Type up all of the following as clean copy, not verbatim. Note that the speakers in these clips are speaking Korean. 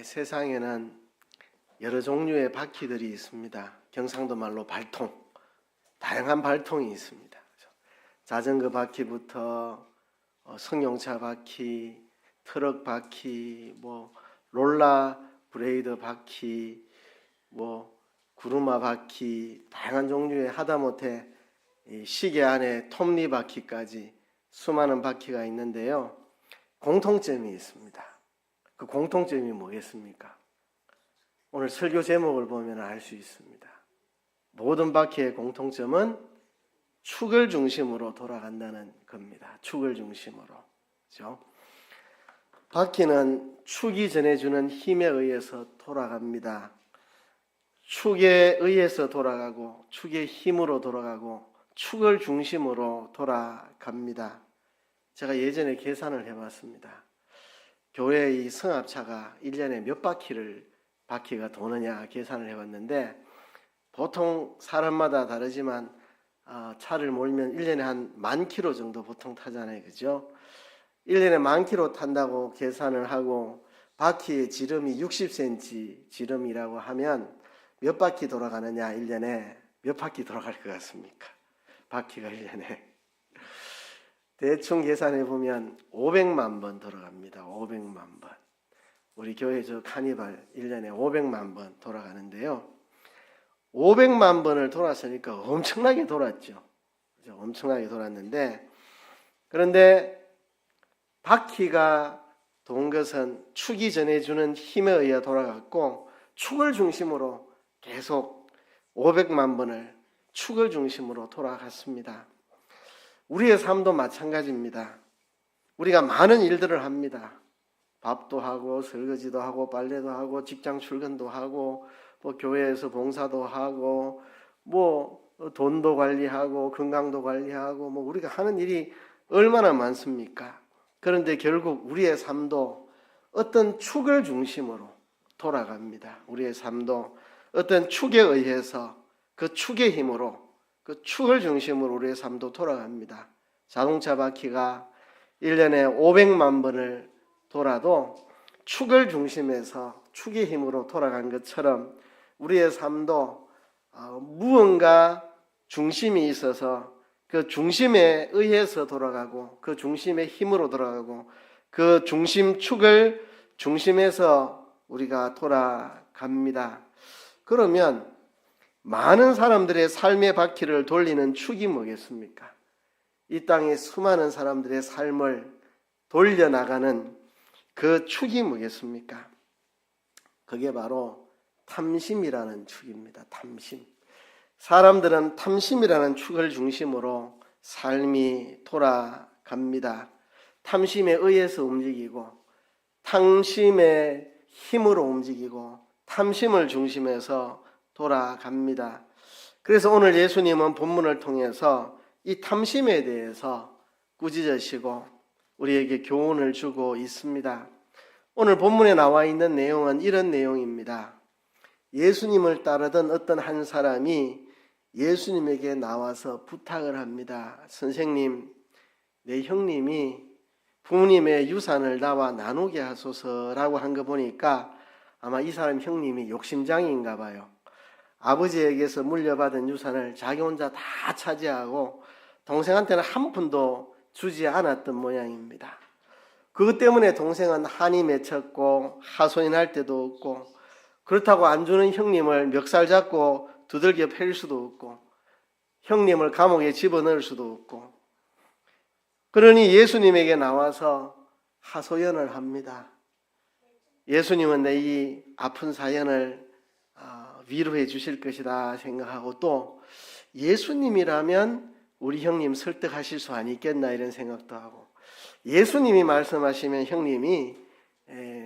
세상에는 여러 종류의 바퀴들이 있습니다. 경상도 말로 발통, 다양한 발통이 있습니다. 자전거 바퀴부터 승용차 바퀴, 트럭 바퀴, 롤라 브레이드 바퀴, 구루마 바퀴, 다양한 종류의 하다못해 시계 안에 톱니 바퀴까지 수많은 바퀴가 있는데요. 공통점이 있습니다. 그 공통점이 뭐겠습니까? 오늘 설교 제목을 보면 알 수 있습니다. 모든 바퀴의 공통점은 축을 중심으로 돌아간다는 겁니다. 축을 중심으로. 그렇죠? 바퀴는 축이 전해주는 힘에 의해서 돌아갑니다. 축에 의해서 돌아가고 축의 힘으로 돌아가고 축을 중심으로 돌아갑니다. 제가 예전에 계산을 해봤습니다. 교회 이 승합차가 1년에 몇 바퀴가 도느냐 계산을 해봤는데, 보통 사람마다 다르지만 차를 몰면 1년에 한 10,000km 정도 보통 타잖아요. 그죠? 1년에 10,000km 탄다고 계산을 하고 바퀴의 지름이 60cm 지름이라고 하면 몇 바퀴 돌아가느냐, 1년에 몇 바퀴 돌아갈 것 같습니까? 바퀴가 1년에 대충 계산해 보면 500만 번 돌아갑니다. 500만 번. 우리 교회 저 카니발 1년에 500만 번 돌아가는데요. 500만 번을 돌았으니까 엄청나게 돌았죠. 엄청나게 돌았는데, 그런데 바퀴가 돈 것은 축이 전해주는 힘에 의해 돌아갔고, 축을 중심으로 계속 500만 번을 축을 중심으로 돌아갔습니다. 우리의 삶도 마찬가지입니다. 우리가 많은 일들을 합니다. 밥도 하고 설거지도 하고 빨래도 하고 직장 출근도 하고 교회에서 봉사도 하고 돈도 관리하고 건강도 관리하고 우리가 하는 일이 얼마나 많습니까? 그런데 결국 우리의 삶도 어떤 축을 중심으로 돌아갑니다. 우리의 삶도 어떤 축에 의해서 그 축의 힘으로, 그 축을 중심으로 우리의 삶도 돌아갑니다. 자동차 바퀴가 1년에 500만 번을 돌아도 축을 중심에서 축의 힘으로 돌아간 것처럼 우리의 삶도 무언가 중심이 있어서 그 중심에 의해서 돌아가고 그 중심의 힘으로 돌아가고 그 중심 축을 중심에서 우리가 돌아갑니다. 그러면 많은 사람들의 삶의 바퀴를 돌리는 축이 뭐겠습니까? 이 땅에 수많은 사람들의 삶을 돌려나가는 그 축이 뭐겠습니까? 그게 바로 탐심이라는 축입니다. 탐심. 사람들은 탐심이라는 축을 중심으로 삶이 돌아갑니다. 탐심에 의해서 움직이고 탐심의 힘으로 움직이고 탐심을 중심해서 돌아갑니다. 그래서 오늘 예수님은 본문을 통해서 이 탐심에 대해서 꾸짖으시고 우리에게 교훈을 주고 있습니다. 오늘 본문에 나와 있는 내용은 이런 내용입니다. 예수님을 따르던 어떤 한 사람이 예수님에게 나와서 부탁을 합니다. 선생님, 내 형님이 부모님의 유산을 나와 나누게 하소서라고 한 거 보니까 아마 이 사람 형님이 욕심장인가 봐요. 아버지에게서 물려받은 유산을 자기 혼자 다 차지하고 동생한테는 한 푼도 주지 않았던 모양입니다. 그것 때문에 동생은 한이 맺혔고 하소연 할 때도 없고, 그렇다고 안 주는 형님을 멱살 잡고 두들겨 팰 수도 없고 형님을 감옥에 집어넣을 수도 없고, 그러니 예수님에게 나와서 하소연을 합니다. 예수님은 내 이 아픈 사연을 위로해 주실 것이다 생각하고, 또 예수님이라면 우리 형님 설득하실 수 아니겠나 이런 생각도 하고, 예수님이 말씀하시면 형님이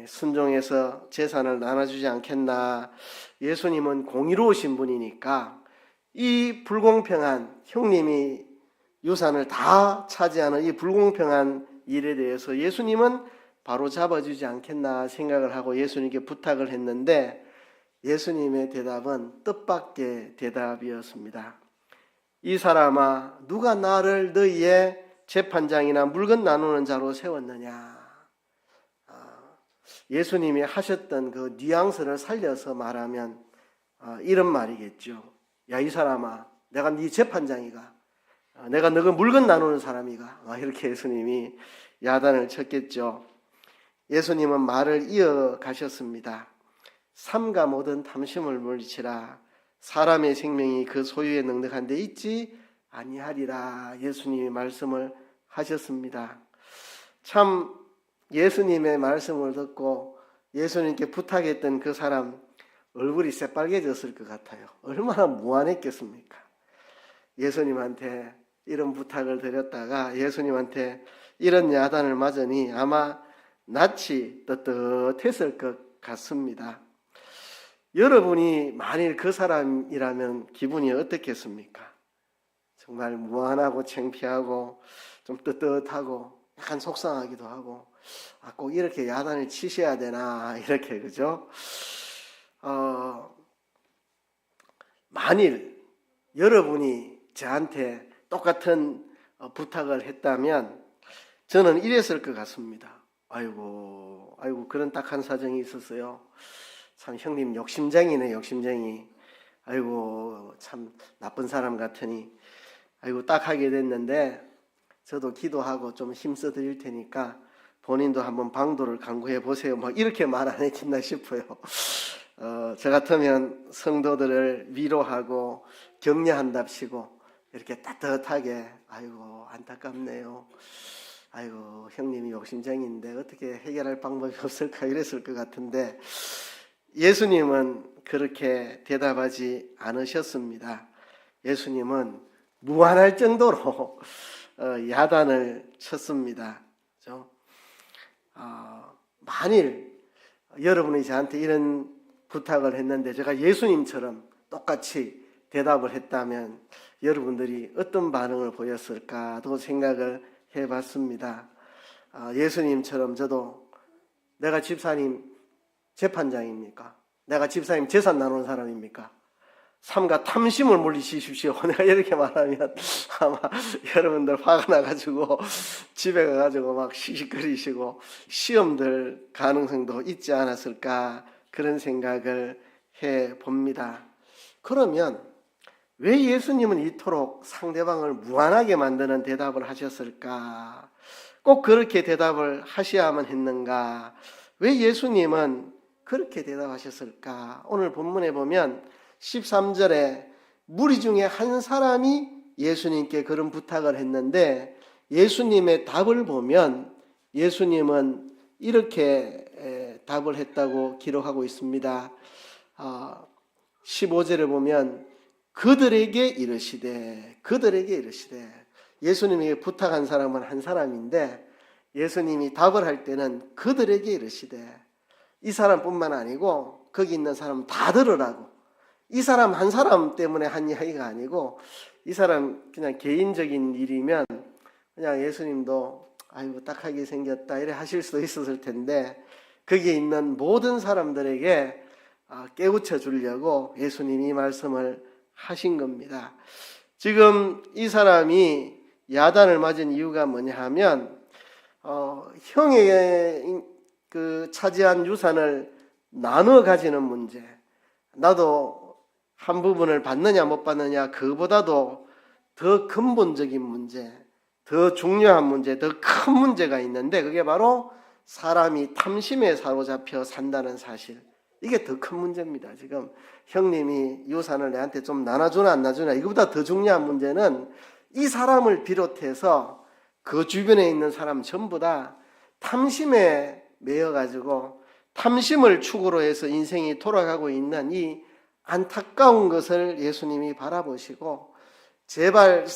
순종해서 재산을 나눠주지 않겠나, 예수님은 공의로우신 분이니까 이 불공평한, 형님이 유산을 다 차지하는 이 불공평한 일에 대해서 예수님은 바로 잡아주지 않겠나 생각을 하고 예수님께 부탁을 했는데, 예수님의 대답은 뜻밖의 대답이었습니다. 이 사람아, 누가 나를 너희의 재판장이나 물건 나누는 자로 세웠느냐? 예수님이 하셨던 그 뉘앙스를 살려서 말하면 이런 말이겠죠. 야, 이 사람아, 내가 네 재판장이가, 내가 너가 물건 나누는 사람이가, 이렇게 예수님이 야단을 쳤겠죠. 예수님은 말을 이어가셨습니다. 삼가 모든 탐심을 물리치라. 사람의 생명이 그 소유에 넉넉한 데 있지 아니하리라. 예수님이 말씀을 하셨습니다. 참 예수님의 말씀을 듣고 예수님께 부탁했던 그 사람 얼굴이 새빨개졌을 것 같아요. 얼마나 무안했겠습니까? 예수님한테 이런 부탁을 드렸다가 예수님한테 이런 야단을 맞으니 아마 낯이 떳떳했을 것 같습니다. 여러분이 만일 그 사람이라면 기분이 어떻겠습니까? 정말 무안하고 창피하고 좀 떳떳하고 약간 속상하기도 하고 꼭 이렇게 야단을 치셔야 되나 이렇게 그죠? 만일 여러분이 저한테 똑같은 부탁을 했다면 저는 이랬을 것 같습니다. 아이고 그런 딱한 사정이 있었어요. 참 형님 욕심쟁이네 욕심쟁이. 아이고 참 나쁜 사람 같으니 아이고 딱 하게 됐는데 저도 기도하고 좀 힘써 드릴 테니까 본인도 한번 방도를 간구해 보세요. 막 이렇게 말 안 했겠나 싶어요. 저 같으면 성도들을 위로하고 격려한답시고 이렇게 따뜻하게 아이고 안타깝네요. 아이고 형님이 욕심쟁이인데 어떻게 해결할 방법이 없을까 이랬을 것 같은데 예수님은 그렇게 대답하지 않으셨습니다. 예수님은 무한할 정도로 야단을 쳤습니다. 그렇죠? 만일 여러분이 저한테 이런 부탁을 했는데 제가 예수님처럼 똑같이 대답을 했다면 여러분들이 어떤 반응을 보였을까도 생각을 해봤습니다. 예수님처럼 저도 내가 집사님 재판장입니까? 내가 집사님 재산 나누는 사람입니까? 삼가 탐심을 물리치십시오. 내가 이렇게 말하면 아마 여러분들 화가 나가지고 집에 가가지고 막 씩씩거리시고 시험 들 가능성도 있지 않았을까 그런 생각을 해봅니다. 그러면 왜 예수님은 이토록 상대방을 무안하게 만드는 대답을 하셨을까? 꼭 그렇게 대답을 하셔야만 했는가? 왜 예수님은 그렇게 대답하셨을까? 오늘 본문에 보면 13절에 무리 중에 한 사람이 예수님께 그런 부탁을 했는데 예수님의 답을 보면 예수님은 이렇게 답을 했다고 기록하고 있습니다. 15절에 보면 그들에게 이르시되 예수님에게 부탁한 사람은 한 사람인데 예수님이 답을 할 때는 그들에게 이르시되 이 사람뿐만 아니고 거기 있는 사람 다 들으라고 이 사람 한 사람 때문에 한 이야기가 아니고 이 사람 그냥 개인적인 일이면 그냥 예수님도 아이고 딱하게 생겼다 이래 하실 수도 있었을 텐데 거기에 있는 모든 사람들에게 깨우쳐 주려고 예수님이 말씀을 하신 겁니다. 지금 이 사람이 야단을 맞은 이유가 뭐냐 하면 형의 그 차지한 유산을 나눠 가지는 문제, 나도 한 부분을 받느냐 못 받느냐 그보다도 더 근본적인 문제, 더 중요한 문제, 더 큰 문제가 있는데 그게 바로 사람이 탐심에 사로잡혀 산다는 사실. 이게 더 큰 문제입니다. 지금 형님이 유산을 내한테 좀 나눠주나 안 나눠주나 이거보다 더 중요한 문제는 이 사람을 비롯해서 그 주변에 있는 사람 전부 다 탐심에 매여가지고 탐심을 축으로 해서 인생이 돌아가고 있는 이 안타까운 것을 예수님이 바라보시고 제발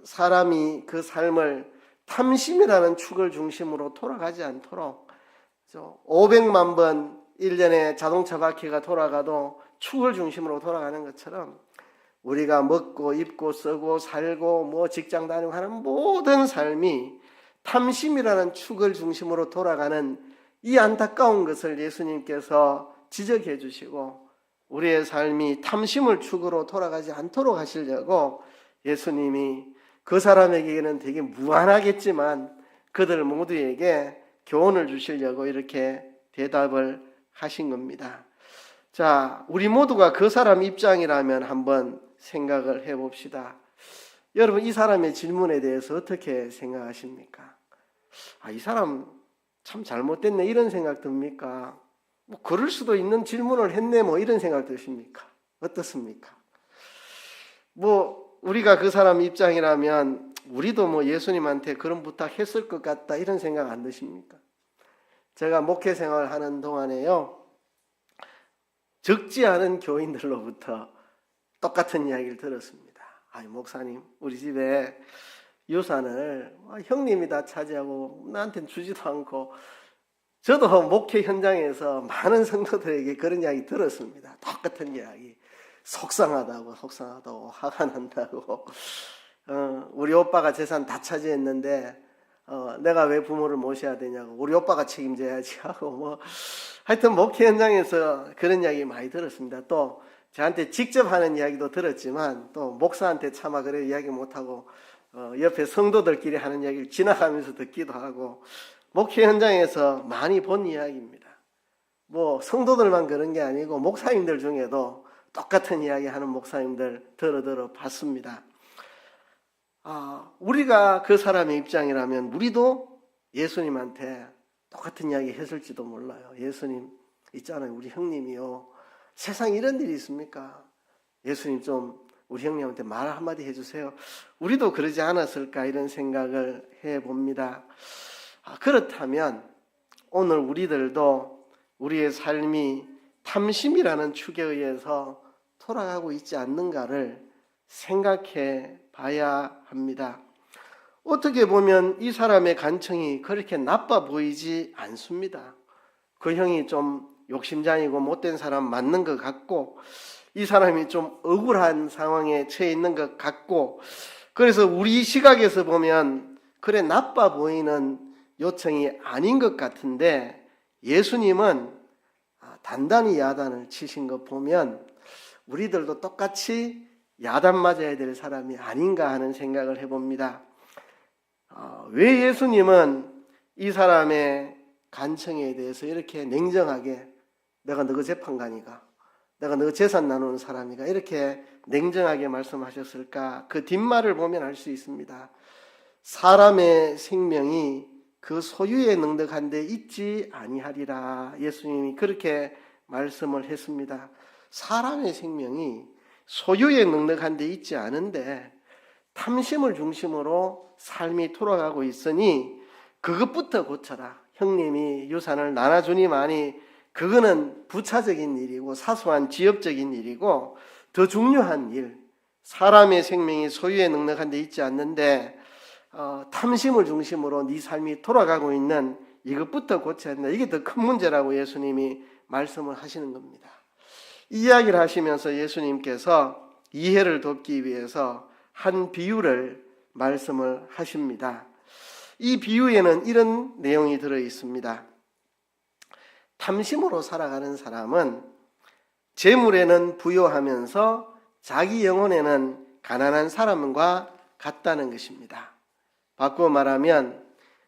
사람이 그 삶을 탐심이라는 축을 중심으로 돌아가지 않도록 500만 번 1년에 자동차 바퀴가 돌아가도 축을 중심으로 돌아가는 것처럼 우리가 먹고 입고 쓰고 살고 뭐 직장 다니고 하는 모든 삶이 탐심이라는 축을 중심으로 돌아가는 이 안타까운 것을 예수님께서 지적해 주시고 우리의 삶이 탐심을 축으로 돌아가지 않도록 하시려고 예수님이 그 사람에게는 되게 무한하겠지만 그들 모두에게 교훈을 주시려고 이렇게 대답을 하신 겁니다. 자, 우리 모두가 그 사람 입장이라면 한번 생각을 해봅시다. 여러분, 이 사람의 질문에 대해서 어떻게 생각하십니까? 이 사람 참 잘못됐네 이런 생각 듭니까? 뭐 그럴 수도 있는 질문을 했네 뭐 이런 생각 드십니까? 어떻습니까? 뭐 우리가 그 사람 입장이라면 우리도 뭐 예수님한테 그런 부탁했을 것 같다 이런 생각 안 드십니까? 제가 목회 생활을 하는 동안에요, 적지 않은 교인들로부터 똑같은 이야기를 들었습니다. 목사님, 우리 집에 유산을 형님이 다 차지하고 나한테는 주지도 않고, 저도 목회 현장에서 많은 성도들에게 그런 이야기 들었습니다. 똑같은 이야기. 속상하다고 화가 난다고, 우리 오빠가 재산 다 차지했는데 내가 왜 부모를 모셔야 되냐고, 우리 오빠가 책임져야지 하고, 뭐 하여튼 목회 현장에서 그런 이야기 많이 들었습니다. 또 저한테 직접 하는 이야기도 들었지만, 또 목사한테 차마 그래 이야기 못하고 옆에 성도들끼리 하는 이야기를 지나가면서 듣기도 하고, 목회 현장에서 많이 본 이야기입니다. 뭐 성도들만 그런 게 아니고 목사님들 중에도 똑같은 이야기 하는 목사님들 들어 봤습니다. 우리가 그 사람의 입장이라면 우리도 예수님한테 똑같은 이야기 했을지도 몰라요. 예수님 있잖아요, 우리 형님이요, 세상에 이런 일이 있습니까? 예수님 좀 우리 형님한테 말 한마디 해주세요. 우리도 그러지 않았을까 이런 생각을 해봅니다. 그렇다면 오늘 우리들도 우리의 삶이 탐심이라는 축에 의해서 돌아가고 있지 않는가를 생각해 봐야 합니다. 어떻게 보면 이 사람의 간청이 그렇게 나빠 보이지 않습니다. 그 형이 좀 욕심장이고 못된 사람 맞는 것 같고, 이 사람이 좀 억울한 상황에 처해 있는 것 같고, 그래서 우리 시각에서 보면 그래 나빠 보이는 요청이 아닌 것 같은데, 예수님은 단단히 야단을 치신 거 보면 우리들도 똑같이 야단 맞아야 될 사람이 아닌가 하는 생각을 해봅니다. 왜 예수님은 이 사람의 간청에 대해서 이렇게 냉정하게, 내가 너희 재판관이가, 내가 너 재산 나누는 사람이가, 이렇게 냉정하게 말씀하셨을까? 그 뒷말을 보면 알 수 있습니다. 사람의 생명이 그 소유에 넉넉한 데 있지 아니하리라. 예수님이 그렇게 말씀을 했습니다. 사람의 생명이 소유에 넉넉한 데 있지 않은데 탐심을 중심으로 삶이 돌아가고 있으니 그것부터 고쳐라. 형님이 유산을 나눠주니만이 그거는 부차적인 일이고 사소한 지엽적인 일이고, 더 중요한 일, 사람의 생명이 소유에 넉넉한 데 있지 않는데 탐심을 중심으로 네 삶이 돌아가고 있는 이것부터 고쳐야 한다. 이게 더 큰 문제라고 예수님이 말씀을 하시는 겁니다. 이 이야기를 하시면서 예수님께서 이해를 돕기 위해서 한 비유를 말씀을 하십니다. 이 비유에는 이런 내용이 들어 있습니다. 탐심으로 살아가는 사람은 재물에는 부요하면서 자기 영혼에는 가난한 사람과 같다는 것입니다. 바꾸어 말하면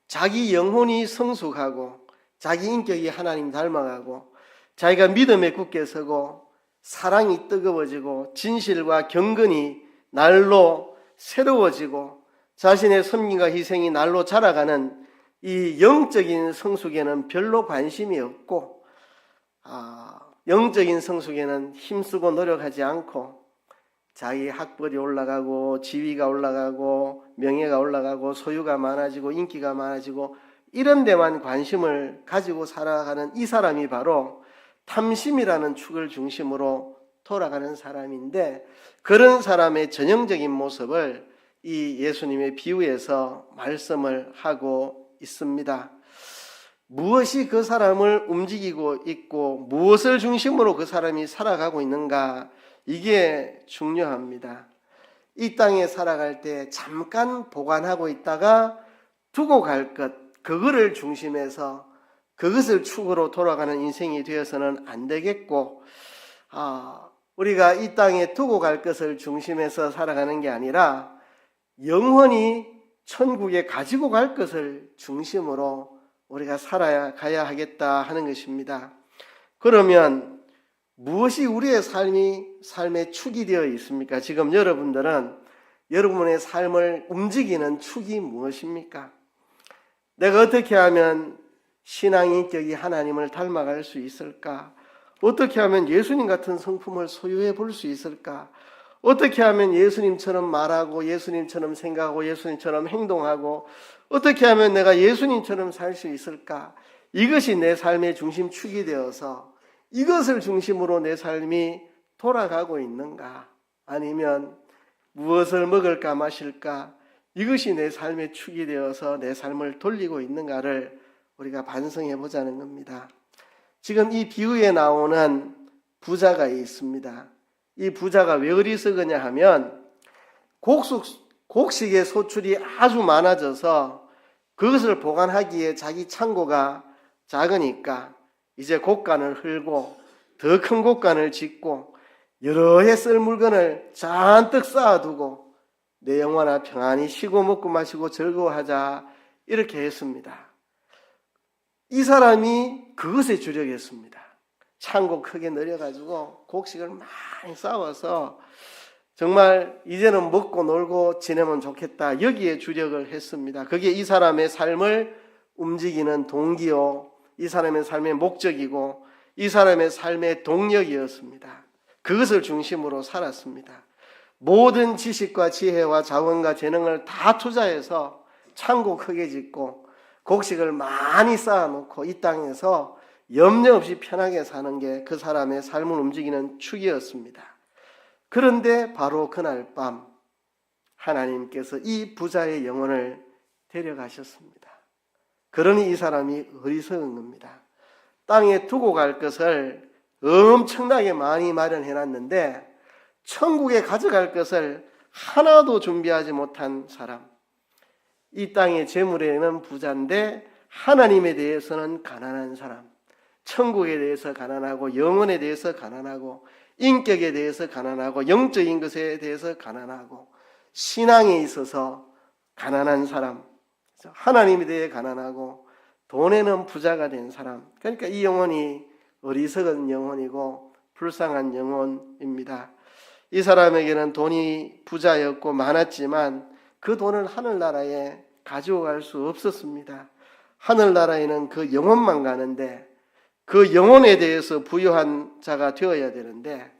자기 영혼이 성숙하고 자기 인격이 하나님 닮아가고 자기가 믿음에 굳게 서고 사랑이 뜨거워지고 진실과 경건이 날로 새로워지고 자신의 섬김과 희생이 날로 자라가는 이 영적인 성숙에는 별로 관심이 없고, 영적인 성숙에는 힘쓰고 노력하지 않고 자기 학벌이 올라가고 지위가 올라가고 명예가 올라가고 소유가 많아지고 인기가 많아지고 이런 데만 관심을 가지고 살아가는 이 사람이 바로 탐심이라는 축을 중심으로 돌아가는 사람인데, 그런 사람의 전형적인 모습을 이 예수님의 비유에서 말씀을 하고 있습니다. 무엇이 그 사람을 움직이고 있고 무엇을 중심으로 그 사람이 살아가고 있는가, 이게 중요합니다. 이 땅에 살아갈 때 잠깐 보관하고 있다가 두고 갈 것, 그거를 중심해서 그것을 축으로 돌아가는 인생이 되어서는 안 되겠고, 우리가 이 땅에 두고 갈 것을 중심해서 살아가는 게 아니라 영원히 천국에 가지고 갈 것을 중심으로 우리가 살아가야 하겠다 하는 것입니다. 그러면 무엇이 우리의 삶의 축이 되어 있습니까? 지금 여러분들은 여러분의 삶을 움직이는 축이 무엇입니까? 내가 어떻게 하면 신앙의 인격이 하나님을 닮아갈 수 있을까? 어떻게 하면 예수님 같은 성품을 소유해 볼 수 있을까? 어떻게 하면 예수님처럼 말하고 예수님처럼 생각하고 예수님처럼 행동하고 어떻게 하면 내가 예수님처럼 살 수 있을까? 이것이 내 삶의 중심축이 되어서 이것을 중심으로 내 삶이 돌아가고 있는가? 아니면 무엇을 먹을까 마실까? 이것이 내 삶의 축이 되어서 내 삶을 돌리고 있는가를 우리가 반성해 보자는 겁니다. 지금 이 비유에 나오는 부자가 있습니다. 이 부자가 왜 어리석으냐 하면 곡식의 소출이 아주 많아져서 그것을 보관하기에 자기 창고가 작으니까 이제 곡간을 헐고 더 큰 곡간을 짓고 여러 해 쓸 물건을 잔뜩 쌓아두고 내 영혼아 평안히 쉬고 먹고 마시고 즐거워하자 이렇게 했습니다. 이 사람이 그것에 주력했습니다. 창고 크게 늘려가지고 곡식을 많이 쌓아서 정말 이제는 먹고 놀고 지내면 좋겠다 여기에 주력을 했습니다. 그게 이 사람의 삶을 움직이는 동기요, 이 사람의 삶의 목적이고 이 사람의 삶의 동력이었습니다. 그것을 중심으로 살았습니다. 모든 지식과 지혜와 자원과 재능을 다 투자해서 창고 크게 짓고 곡식을 많이 쌓아놓고 이 땅에서 염려 없이 편하게 사는 게 그 사람의 삶을 움직이는 축이었습니다. 그런데 바로 그날 밤 하나님께서 이 부자의 영혼을 데려가셨습니다. 그러니 이 사람이 어리석은 겁니다. 땅에 두고 갈 것을 엄청나게 많이 마련해 놨는데 천국에 가져갈 것을 하나도 준비하지 못한 사람. 이 땅의 재물에는 부자인데 하나님에 대해서는 가난한 사람. 천국에 대해서 가난하고 영혼에 대해서 가난하고 인격에 대해서 가난하고 영적인 것에 대해서 가난하고 신앙에 있어서 가난한 사람. 하나님에 대해 가난하고 돈에는 부자가 된 사람. 그러니까 이 영혼이 어리석은 영혼이고 불쌍한 영혼입니다. 이 사람에게는 돈이 부자였고 많았지만 그 돈을 하늘나라에 가지고 갈 수 없었습니다. 하늘나라에는 그 영혼만 가는데 그 영혼에 대해서 부유한 자가 되어야 되는데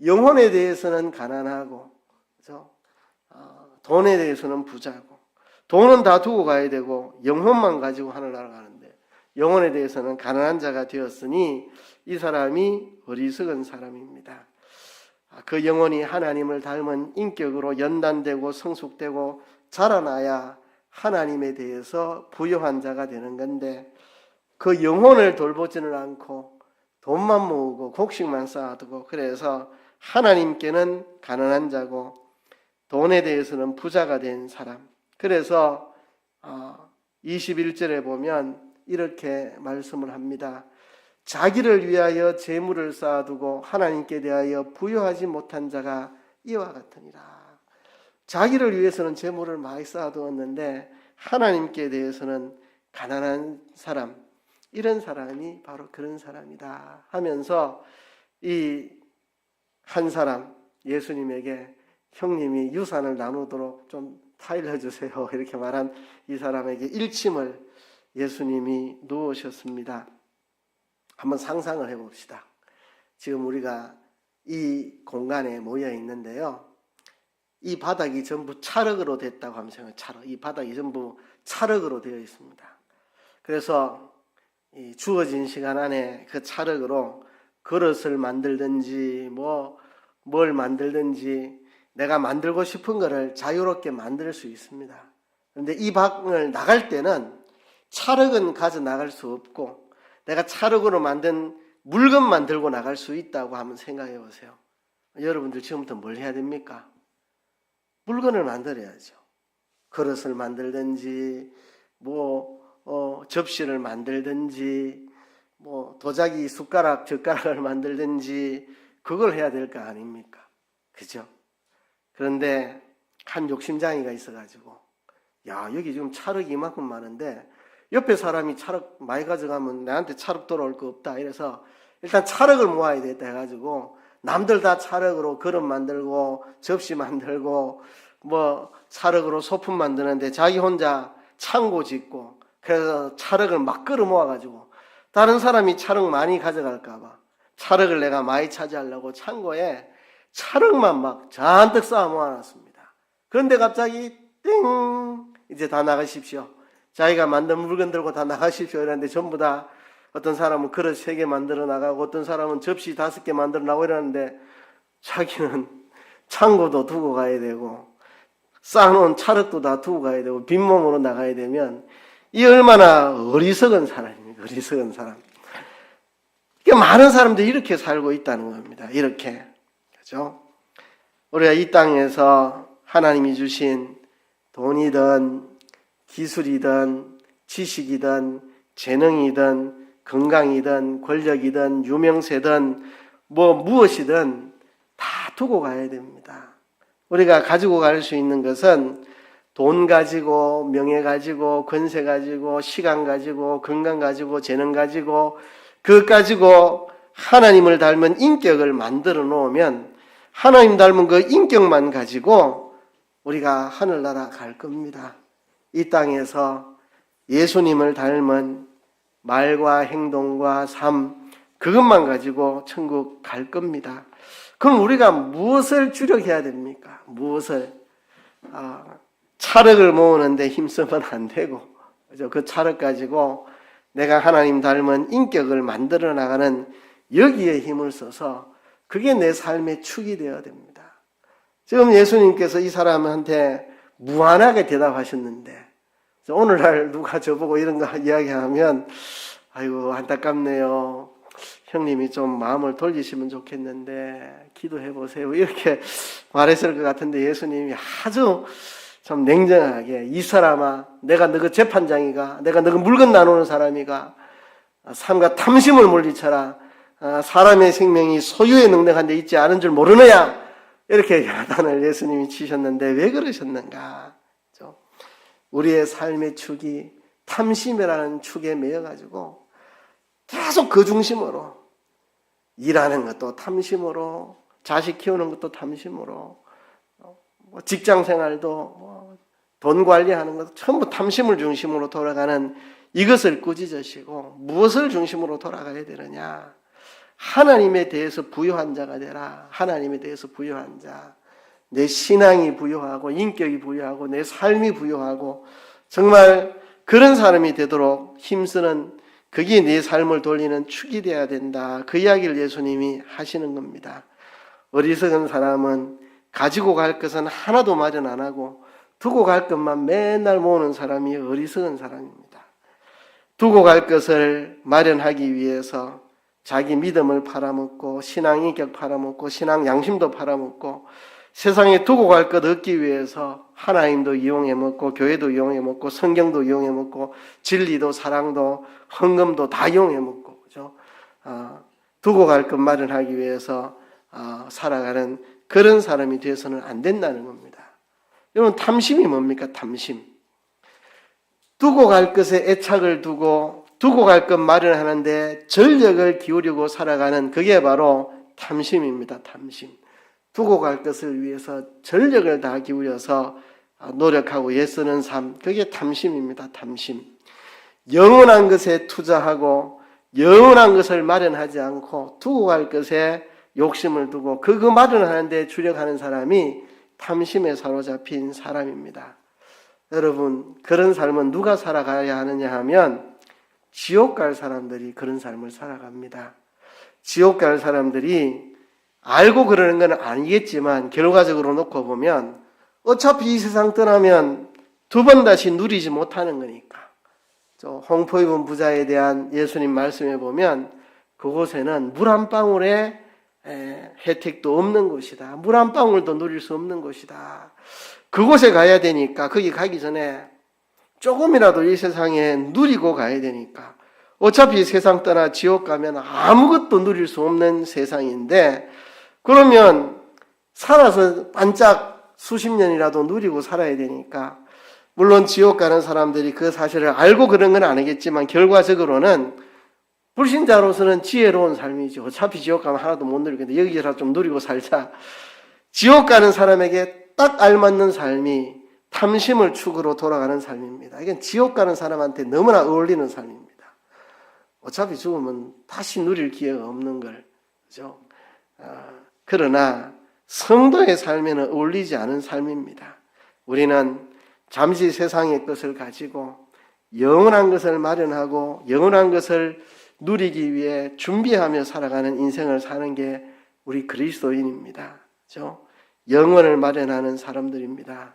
영혼에 대해서는 가난하고 그렇죠? 돈에 대해서는 부자고 돈은 다 두고 가야 되고 영혼만 가지고 하늘나라 가는데 영혼에 대해서는 가난한 자가 되었으니 이 사람이 어리석은 사람입니다. 그 영혼이 하나님을 닮은 인격으로 연단되고 성숙되고 자라나야 하나님에 대해서 부유한 자가 되는 건데 그 영혼을 돌보지는 않고 돈만 모으고 곡식만 쌓아두고 그래서 하나님께는 가난한 자고 돈에 대해서는 부자가 된 사람. 그래서 21절에 보면 이렇게 말씀을 합니다. 자기를 위하여 재물을 쌓아두고 하나님께 대하여 부여하지 못한 자가 이와 같으니라. 자기를 위해서는 재물을 많이 쌓아두었는데 하나님께 대해서는 가난한 사람, 이런 사람이 바로 그런 사람이다 하면서 이 한 사람 예수님에게 형님이 유산을 나누도록 좀 타일러 주세요 이렇게 말한 이 사람에게 일침을 예수님이 놓으셨습니다. 한번 상상을 해봅시다. 지금 우리가 이 공간에 모여 있는데요. 이 바닥이 전부 찰흙으로 됐다고 하면 생각해요. 이 바닥이 전부 찰흙으로 되어 있습니다. 그래서 이 주어진 시간 안에 그 찰흙으로 그릇을 만들든지 뭘 만들든지 내가 만들고 싶은 거를 자유롭게 만들 수 있습니다. 그런데 이 방을 나갈 때는 찰흙은 가져 나갈 수 없고 내가 찰흙으로 만든 물건만 들고 나갈 수 있다고 한번 생각해 보세요. 여러분들 지금부터 뭘 해야 됩니까? 물건을 만들어야죠. 그릇을 만들든지 접시를 만들든지 도자기 숟가락 젓가락을 만들든지 그걸 해야 될 거 아닙니까? 그죠? 그런데 한 욕심장이가 있어가지고 야 여기 지금 찰흙이 이만큼 많은데 옆에 사람이 찰흙 많이 가져가면 나한테 찰흙 돌아올 거 없다. 이래서 일단 찰흙을 모아야 되겠다 해가지고 남들 다 찰흙으로 그릇 만들고 접시 만들고 뭐 찰흙으로 소품 만드는데 자기 혼자 창고 짓고 그래서 찰흙을 막 끌어 모아가지고 다른 사람이 찰흙 많이 가져갈까봐 찰흙을 내가 많이 차지하려고 창고에 찰흙만 막 잔뜩 쌓아 모아놨습니다. 그런데 갑자기 띵 이제 다 나가십시오. 자기가 만든 물건 들고 다 나가십시오. 이러는데 전부 다 어떤 사람은 그릇 3개 만들어 나가고 어떤 사람은 접시 5개 만들어 나가고 이러는데 자기는 창고도 두고 가야 되고 쌓아놓은 찰흙도 다 두고 가야 되고 빈몸으로 나가야 되면 이 얼마나 어리석은 사람입니까? 어리석은 사람. 그러니까 많은 사람들이 이렇게 살고 있다는 겁니다. 이렇게. 그죠? 우리가 이 땅에서 하나님이 주신 돈이든 기술이든 지식이든 재능이든 건강이든 권력이든 유명세든 뭐 무엇이든 다 두고 가야 됩니다. 우리가 가지고 갈 수 있는 것은 돈 가지고 명예 가지고 권세 가지고 시간 가지고 건강 가지고 재능 가지고 그것 가지고 하나님을 닮은 인격을 만들어 놓으면 하나님 닮은 그 인격만 가지고 우리가 하늘나라 갈 겁니다. 이 땅에서 예수님을 닮은 말과 행동과 삶 그것만 가지고 천국 갈 겁니다. 그럼 우리가 무엇을 주력해야 됩니까? 무엇을? 찰흙을 모으는데 힘쓰면 안 되고 그죠? 그 찰흙 가지고 내가 하나님 닮은 인격을 만들어 나가는 여기에 힘을 써서 그게 내 삶의 축이 되어야 됩니다. 지금 예수님께서 이 사람한테 무한하게 대답하셨는데 오늘날 누가 저보고 이런 거 이야기하면 아이고 안타깝네요. 형님이 좀 마음을 돌리시면 좋겠는데 기도해 보세요. 이렇게 말했을 것 같은데 예수님이 아주 좀 냉정하게 이 사람아 내가 너그 재판장이가 내가 너그 물건 나누는 사람이가 삼가 탐심을 물리쳐라. 사람의 생명이 소유에 능력한 데 있지 않은 줄 모르느냐. 이렇게 야단을 예수님이 치셨는데 왜 그러셨는가. 우리의 삶의 축이 탐심이라는 축에 매여가지고 계속 그 중심으로 일하는 것도 탐심으로 자식 키우는 것도 탐심으로 직장 생활도 돈 관리하는 것도 전부 탐심을 중심으로 돌아가는 이것을 꾸짖으시고 무엇을 중심으로 돌아가야 되느냐. 하나님에 대해서 부유한 자가 되라. 하나님에 대해서 부유한 자. 내 신앙이 부유하고 인격이 부유하고 내 삶이 부유하고 정말 그런 사람이 되도록 힘쓰는 그게 내 삶을 돌리는 축이 되어야 된다. 그 이야기를 예수님이 하시는 겁니다. 어리석은 사람은 가지고 갈 것은 하나도 마련 안 하고 두고 갈 것만 맨날 모으는 사람이 어리석은 사람입니다. 두고 갈 것을 마련하기 위해서 자기 믿음을 팔아먹고 신앙 인격 팔아먹고 신앙 양심도 팔아먹고 세상에 두고 갈 것 얻기 위해서 하나님도 이용해 먹고 교회도 이용해 먹고 성경도 이용해 먹고 진리도 사랑도 헌금도 다 이용해 먹고 그죠? 두고 갈 것 마련하기 위해서 살아가는 그런 사람이 되어서는 안 된다는 겁니다. 여러분 탐심이 뭡니까? 탐심. 두고 갈 것에 애착을 두고 갈 것 마련하는데 전력을 기울이고 살아가는 그게 바로 탐심입니다. 탐심. 두고 갈 것을 위해서 전력을 다 기울여서 노력하고 애쓰는 삶, 그게 탐심입니다. 탐심. 영원한 것에 투자하고 영원한 것을 마련하지 않고 두고 갈 것에 욕심을 두고 그거 마련하는 데 주력하는 사람이 탐심에 사로잡힌 사람입니다. 여러분 그런 삶은 누가 살아가야 하느냐 하면 지옥 갈 사람들이 그런 삶을 살아갑니다. 지옥 갈 사람들이 알고 그러는 건 아니겠지만 결과적으로 놓고 보면 어차피 이 세상 떠나면 두 번 다시 누리지 못하는 거니까. 홍포 입은 부자에 대한 예수님 말씀에 보면 그곳에는 물 한 방울의 혜택도 없는 곳이다. 물 한 방울도 누릴 수 없는 곳이다. 그곳에 가야 되니까 거기 가기 전에 조금이라도 이 세상에 누리고 가야 되니까 어차피 세상 떠나 지옥 가면 아무것도 누릴 수 없는 세상인데 그러면 살아서 반짝 수십 년이라도 누리고 살아야 되니까 물론 지옥 가는 사람들이 그 사실을 알고 그런 건 아니겠지만 결과적으로는 불신자로서는 지혜로운 삶이죠. 어차피 지옥 가면 하나도 못 누리겠는데 여기서라도 좀 누리고 살자. 지옥 가는 사람에게 딱 알맞는 삶이 탐심을 축으로 돌아가는 삶입니다. 이건 지옥 가는 사람한테 너무나 어울리는 삶입니다. 어차피 죽으면 다시 누릴 기회가 없는 걸, 그죠? 그러나 성도의 삶에는 어울리지 않은 삶입니다. 우리는 잠시 세상의 것을 가지고 영원한 것을 마련하고 영원한 것을 누리기 위해 준비하며 살아가는 인생을 사는 게 우리 그리스도인입니다. 그죠? 영원을 마련하는 사람들입니다.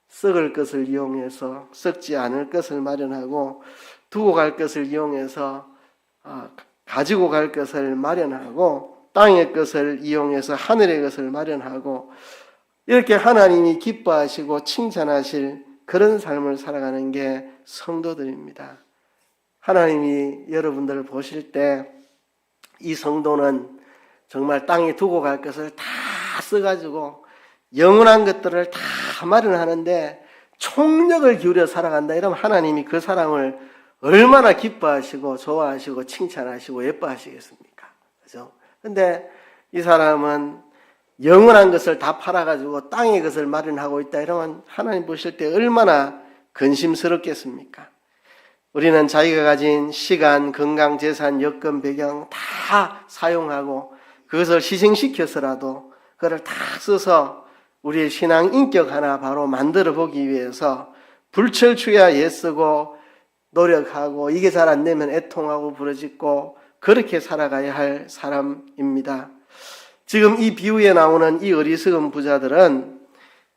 썩을 것을 이용해서 썩지 않을 것을 마련하고 두고 갈 것을 이용해서 가지고 갈 것을 마련하고 땅의 것을 이용해서 하늘의 것을 마련하고 이렇게 하나님이 기뻐하시고 칭찬하실 그런 삶을 살아가는 게 성도들입니다. 하나님이 여러분들을 보실 때 이 성도는 정말 땅에 두고 갈 것을 다 써가지고 영원한 것들을 다 마련하는데 총력을 기울여 살아간다 이러면 하나님이 그 사람을 얼마나 기뻐하시고 좋아하시고 칭찬하시고 예뻐하시겠습니까? 그죠? 근데 이 사람은 영원한 것을 다 팔아가지고 땅의 것을 마련하고 있다 이러면 하나님 보실 때 얼마나 근심스럽겠습니까? 우리는 자기가 가진 시간, 건강, 재산, 여건, 배경 다 사용하고 그것을 희생시켜서라도 그걸 다 써서 우리의 신앙 인격 하나 바로 만들어 보기 위해서 불철주야 애쓰고 노력하고 이게 잘 안 되면 애통하고 부르짖고 그렇게 살아가야 할 사람입니다. 지금 이 비유에 나오는 이 어리석은 부자들은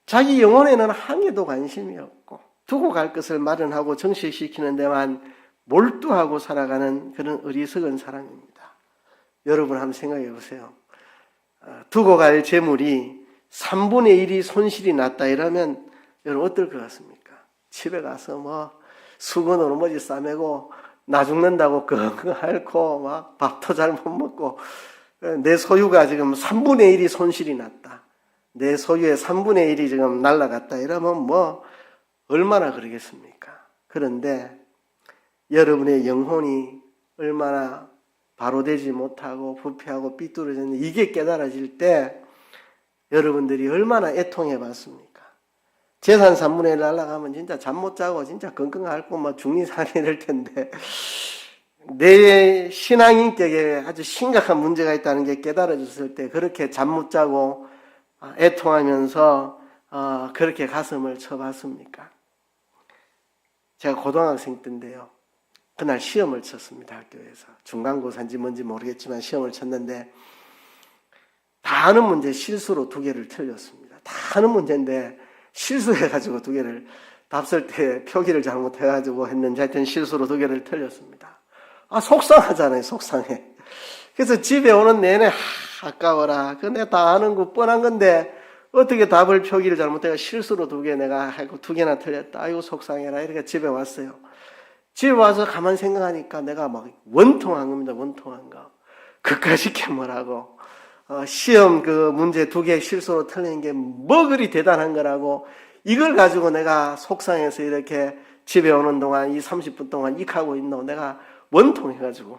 자기 영혼에는 항해도 관심이 없고 두고 갈 것을 마련하고 정식시키는 데만 몰두하고 살아가는 그런 어리석은 사람입니다. 여러분 한번 생각해 보세요. 두고 갈 재물이 3분의 1이 손실이 났다 이러면 여러분 어떨 것 같습니까? 집에 가서 뭐 수건으로 머리 싸매고 나 죽는다고 끙끙 앓고 막 밥도 잘 못 먹고 내 소유가 지금 3분의 1이 손실이 났다. 내 소유의 3분의 1이 지금 날아갔다 이러면 뭐 얼마나 그러겠습니까? 그런데 여러분의 영혼이 얼마나 바로 되지 못하고 부패하고 삐뚤어졌는지 이게 깨달아질 때 여러분들이 얼마나 애통해 봤습니까? 재산 3분의 1 날아가면 진짜 잠 못 자고 진짜 끙끙 앓고 막 중리상이 될 텐데 내 신앙 인격에 아주 심각한 문제가 있다는 게 깨달아졌을 때 그렇게 잠 못 자고 애통하면서 그렇게 가슴을 쳐봤습니까? 제가 고등학생 때인데요. 그날 시험을 쳤습니다. 학교에서. 중간고사인지 뭔지 모르겠지만 시험을 쳤는데 다 아는 문제 실수로 2개를 틀렸습니다. 다 아는 문제인데 실수해가지고 2개를 답 쓸 때 표기를 잘못해가지고 했는지 하여튼 실수로 2개를 틀렸습니다. 속상하잖아요. 속상해. 그래서 집에 오는 내내 아까워라. 그 내가 다 아는 거 뻔한 건데 어떻게 답을 표기를 잘못해가 실수로 2개 내가 하고 2개나 틀렸다. 아이고 속상해라. 이렇게 집에 왔어요. 집에 와서 가만 생각하니까 내가 막 원통한 겁니다. 원통한 거. 그까짓 게 뭐라고. 시험 그 문제 2개 실수로 틀린 게 뭐 그리 대단한 거라고. 이걸 가지고 내가 속상해서 이렇게 집에 오는 동안 이 30분 동안 익하고 있노. 내가 원통해가지고.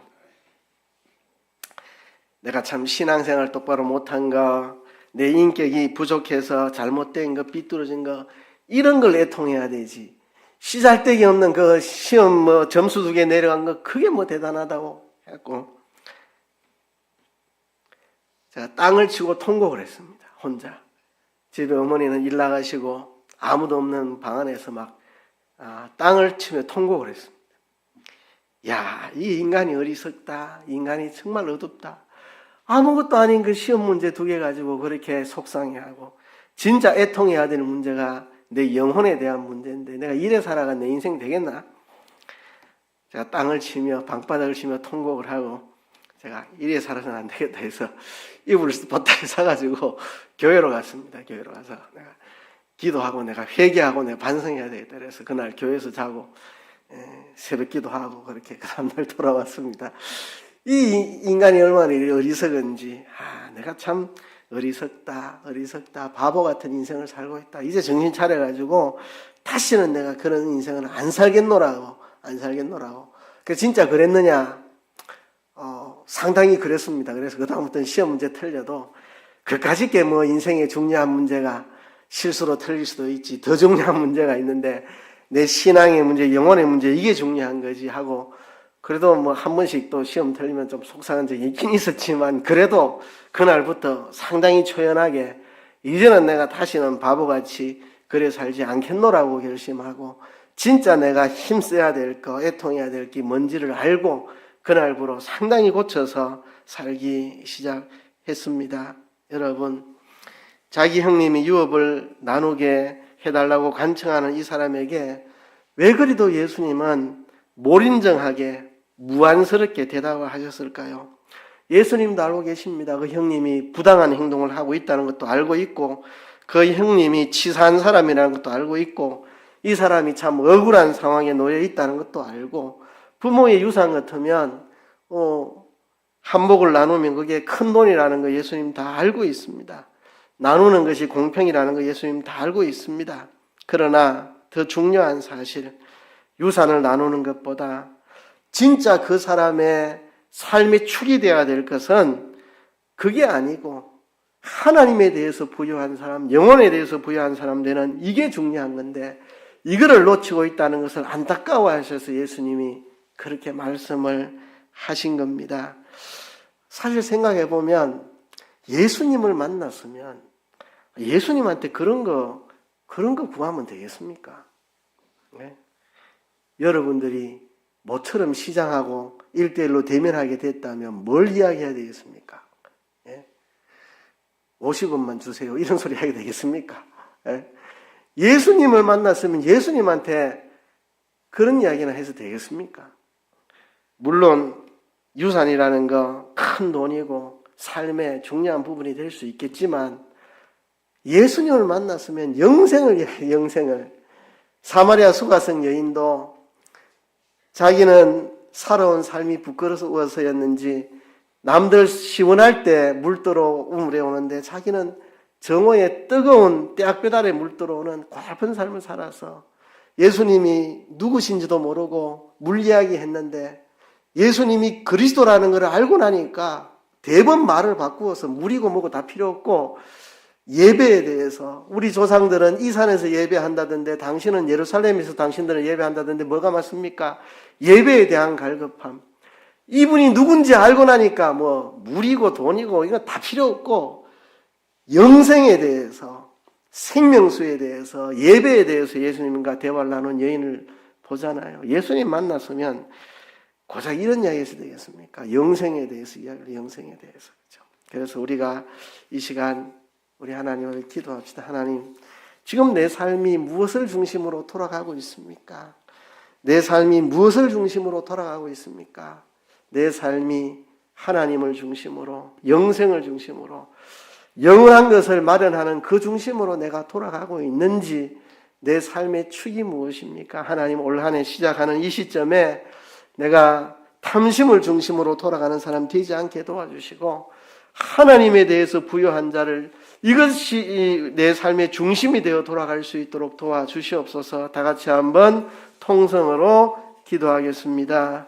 내가 참 신앙생활 똑바로 못한 거, 내 인격이 부족해서 잘못된 거, 삐뚤어진 거, 이런 걸 애통해야 되지. 씨잘데기 없는 그 시험 뭐 점수 2개 내려간 거, 그게 뭐 대단하다고 해갖고, 제가 땅을 치고 통곡을 했습니다. 혼자. 집에 어머니는 일 나가시고, 아무도 없는 방 안에서 막, 땅을 치며 통곡을 했습니다. 야, 이 인간이 어리석다. 이 인간이 정말 어둡다. 아무것도 아닌 그 시험 문제 2개 가지고 그렇게 속상해하고 진짜 애통해야 되는 문제가 내 영혼에 대한 문제인데 내가 이래 살아가 내 인생 되겠나? 제가 땅을 치며 방바닥을 치며 통곡을 하고 제가 이래 살아서는 안 되겠다 해서 이불을 보따리 사가지고 교회로 갔습니다. 교회로 가서 내가 기도하고 내가 회개하고 내가 반성해야 되겠다 그래서 그날 교회에서 자고 새벽 기도하고 그렇게 그 다음날 돌아왔습니다. 이 인간이 얼마나 어리석은지, 내가 참 어리석다, 어리석다, 바보 같은 인생을 살고 있다. 이제 정신 차려가지고 다시는 내가 그런 인생을 안 살겠노라고. 그 진짜 그랬느냐? 상당히 그랬습니다. 그래서 그다음부터는 시험 문제 틀려도 그까짓 게 뭐 인생의 중요한 문제가 실수로 틀릴 수도 있지. 더 중요한 문제가 있는데 내 신앙의 문제, 영혼의 문제 이게 중요한 거지 하고 그래도 뭐 한 번씩 또 시험 틀리면 좀 속상한 적이 있긴 있었지만 그래도 그날부터 상당히 초연하게 이제는 내가 다시는 바보같이 그래 살지 않겠노라고 결심하고 진짜 내가 힘써야 될 거, 애통해야 될 게 뭔지를 알고 그날부로 상당히 고쳐서 살기 시작했습니다. 여러분, 자기 형님이 유업을 나누게 해달라고 간청하는 이 사람에게 왜 그리도 예수님은 몰인정하게 무안스럽게 대답을 하셨을까요? 예수님도 알고 계십니다. 그 형님이 부당한 행동을 하고 있다는 것도 알고 있고 그 형님이 치사한 사람이라는 것도 알고 있고 이 사람이 참 억울한 상황에 놓여 있다는 것도 알고 부모의 유산 같으면 한복을 나누면 그게 큰 돈이라는 거 예수님 다 알고 있습니다. 나누는 것이 공평이라는 거 예수님 다 알고 있습니다. 그러나 더 중요한 사실, 유산을 나누는 것보다 진짜 그 사람의 삶의 축이 되어야 될 것은 그게 아니고 하나님에 대해서 부여한 사람, 영혼에 대해서 부여한 사람 되는 이게 중요한 건데 이거를 놓치고 있다는 것을 안타까워하셔서 예수님이 그렇게 말씀을 하신 겁니다. 사실 생각해 보면 예수님을 만났으면 예수님한테 그런 거 구하면 되겠습니까? 네? 여러분들이 모처럼 시장하고 1대1로 대면하게 됐다면 뭘 이야기해야 되겠습니까? 네? 50원만 주세요. 이런 소리 하게 되겠습니까? 네? 예수님을 만났으면 예수님한테 그런 이야기나 해서 되겠습니까? 물론 유산이라는 거 큰 돈이고 삶의 중요한 부분이 될 수 있겠지만 예수님을 만났으면 영생을 사마리아 수가성 여인도 자기는 살아온 삶이 부끄러워서였는지 남들 시원할 때 물 들어 우물에 오는데 자기는 정오에 뜨거운 떼학볕 아래 물 들어오는 고달픈 삶을 살아서 예수님이 누구신지도 모르고 물 이야기 했는데 예수님이 그리스도라는 걸 알고 나니까 대번 말을 바꾸어서 물이고 뭐고 다 필요 없고 예배에 대해서 우리 조상들은 이 산에서 예배한다던데 당신은 예루살렘에서 당신들은 예배한다던데 뭐가 맞습니까? 예배에 대한 갈급함. 이분이 누군지 알고 나니까 뭐 물이고 돈이고 이거 다 필요 없고 영생에 대해서 생명수에 대해서 예배에 대해서 예수님과 대화를 나눈 여인을 보잖아요. 예수님 만났으면 고작 이런 이야기 해서 되겠습니까? 영생에 대해서 이야기를 영생에 대해서. 그렇죠? 그래서 우리가 이 시간 우리 하나님을 기도합시다. 하나님, 지금 내 삶이 무엇을 중심으로 돌아가고 있습니까? 내 삶이 무엇을 중심으로 돌아가고 있습니까? 내 삶이 하나님을 중심으로, 영생을 중심으로, 영원한 것을 마련하는 그 중심으로 내가 돌아가고 있는지 내 삶의 축이 무엇입니까? 하나님, 올 한 해 시작하는 이 시점에 내가 탐심을 중심으로 돌아가는 사람 되지 않게 도와주시고 하나님에 대해서 부여한 자를 이것이 내 삶의 중심이 되어 돌아갈 수 있도록 도와주시옵소서. 다 같이 한번 통성으로 기도하겠습니다.